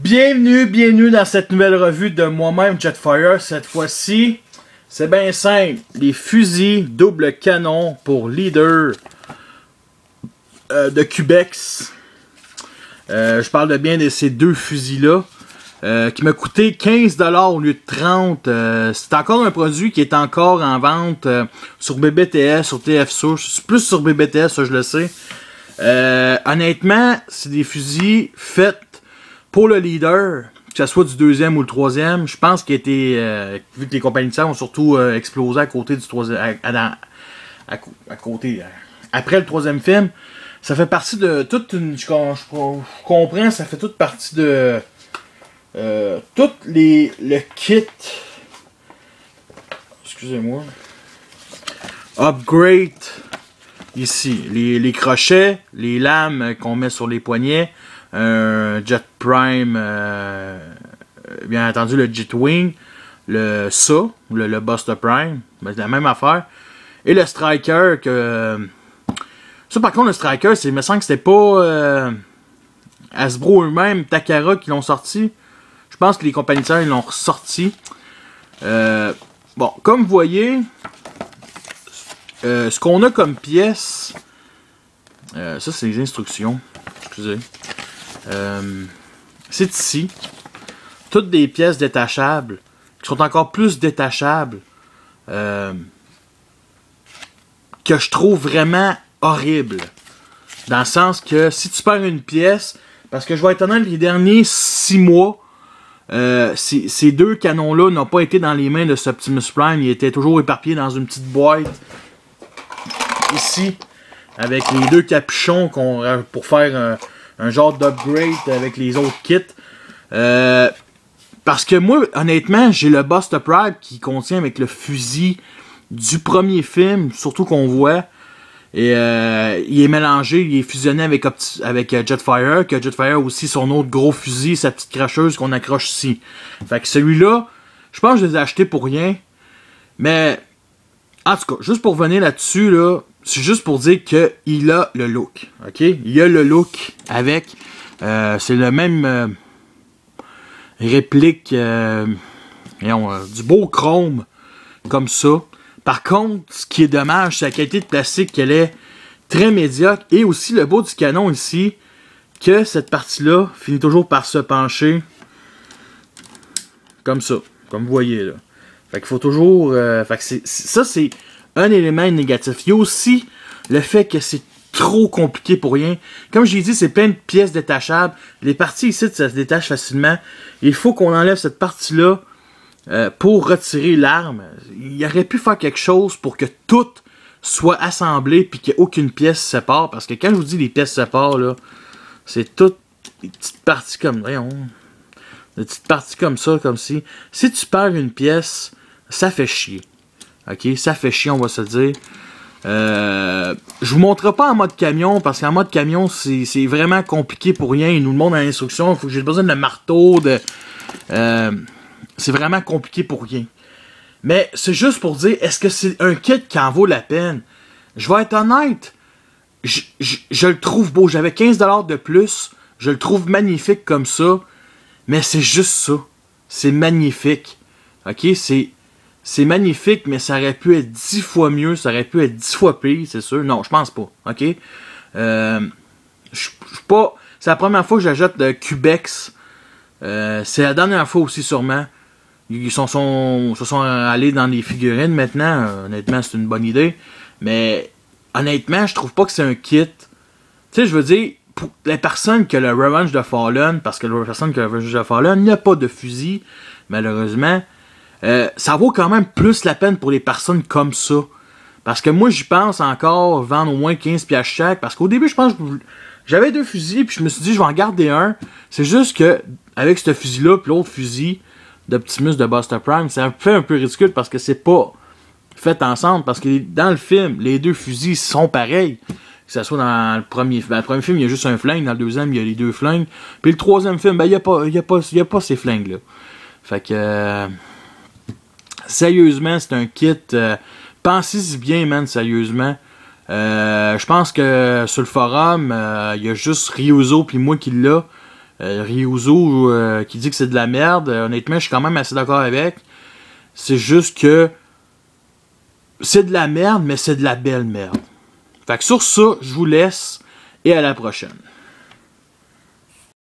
Bienvenue dans cette nouvelle revue de moi-même Jetfire. Cette fois-ci, c'est bien simple. Les fusils double canon pour leader de Cubex. Je parle bien de ces deux fusils-là. Qui m'a coûté 15$ au lieu de 30$. C'est encore un produit qui est encore en vente sur BBTS, sur TF Source. Plus sur BBTS, ça je le sais. Honnêtement, c'est des fusils faits pour le leader, que ce soit du deuxième ou le troisième. Je pense qu'il a été, vu que les compagnies de ça ont surtout explosé à côté du troisième, à côté, après le troisième film, ça fait partie de toute une, je comprends, ça fait toute partie de le kit, excusez-moi, upgrade ici, les crochets, les lames qu'on met sur les poignets, Jet Prime, bien entendu le Jet Wing, le Buster Prime, ben, c'est la même affaire, et le Striker que ça par contre le Striker, il me semble que c'était pas Hasbro eux-mêmes, Takara qui l'ont sorti. Je pense que les compagnies de ils l'ont ressorti. Bon, comme vous voyez, ce qu'on a comme pièce, ça c'est les instructions. Excusez. C'est ici. Toutes des pièces détachables, qui sont encore plus détachables, que je trouve vraiment horrible. Dans le sens que si tu perds une pièce, parce que je vais être honnête, les derniers 6 mois, ces deux canons-là n'ont pas été dans les mains de ce Optimus Prime. Ils étaient toujours éparpillés dans une petite boîte. Ici, avec les deux capuchons pour faire un genre d'upgrade avec les autres kits. Parce que moi, honnêtement, j'ai le Buster Prime qui contient avec le fusil du premier film, surtout qu'on voit. Et il est mélangé, il est fusionné avec Jetfire, que Jetfire a aussi son autre gros fusil, sa petite cracheuse qu'on accroche ici. Fait que celui-là, je pense que je les ai achetés pour rien. Mais, en tout cas, juste pour revenir là-dessus, là, c'est juste pour dire qu'il a le look. Ok? Il a le look avec, c'est le même réplique, du beau chrome, comme ça. Par contre, ce qui est dommage, c'est la qualité de plastique qu'elle est très médiocre. Et aussi le beau du canon ici, que cette partie-là finit toujours par se pencher comme ça, comme vous voyez là. Fait qu'il faut toujours... fait que ça, c'est un élément négatif. Il y a aussi le fait que c'est trop compliqué pour rien. Comme je l'ai dit, c'est plein de pièces détachables. Les parties ici, ça se détache facilement. Il faut qu'on enlève cette partie-là pour retirer l'arme. Il aurait pu faire quelque chose pour que tout soit assemblé puis qu'il n'y ait aucune pièce se sépare. Parce que quand je vous dis les pièces se séparent, là, c'est toutes des petites parties comme... Voyons, des petites parties comme ça, comme si... Si tu perds une pièce, ça fait chier. Ok? Ça fait chier, on va se dire. Je vous montrerai pas en mode camion, parce qu'en mode camion, c'est vraiment compliqué pour rien. Il nous demande à l'instruction, j'ai besoin de marteau, c'est vraiment compliqué pour rien. Mais c'est juste pour dire, est-ce que c'est un kit qui en vaut la peine? Je vais être honnête, je le trouve beau. J'avais 15$ de plus, je le trouve magnifique comme ça, mais c'est juste ça. C'est magnifique. Ok? C'est magnifique, mais ça aurait pu être 10 fois mieux, ça aurait pu être 10 fois pire, c'est sûr. Non, je pense pas. Ok? Pas... C'est la première fois que j'achète de Cubex. C'est la dernière fois aussi, sûrement. Ils se sont allés dans les figurines maintenant. Honnêtement, c'est une bonne idée. Mais honnêtement, je trouve pas que c'est un kit. Tu sais, je veux dire, pour les personnes qui ont le Revenge de Fallen, parce que la personne qui a le Revenge de Fallen n'a pas de fusil, malheureusement, ça vaut quand même plus la peine pour les personnes comme ça. Parce que moi, j'y pense encore vendre au moins 15$ chaque. Parce qu'au début, je pense que j'avais deux fusils, puis je me suis dit, je vais en garder un. C'est juste que, avec ce fusil-là, puis l'autre fusil d'Optimus de Buster Prime, ça fait un peu ridicule parce que c'est pas fait ensemble. Parce que dans le film, les deux fusils sont pareils. Que ce soit dans le premier film. Dans le premier film, il y a juste un flingue. Dans le deuxième, il y a les deux flingues. Puis le troisième film, ben, il y a pas ces flingues-là. Fait que... sérieusement, c'est un kit... pensez-y bien, man, sérieusement. Je pense que sur le forum, il y a juste Ryuzo puis moi qui l'a. Ryuzo qui dit que c'est de la merde, honnêtement, je suis quand même assez d'accord avec. C'est juste que c'est de la merde, mais c'est de la belle merde. Fait que sur ça, je vous laisse et à la prochaine.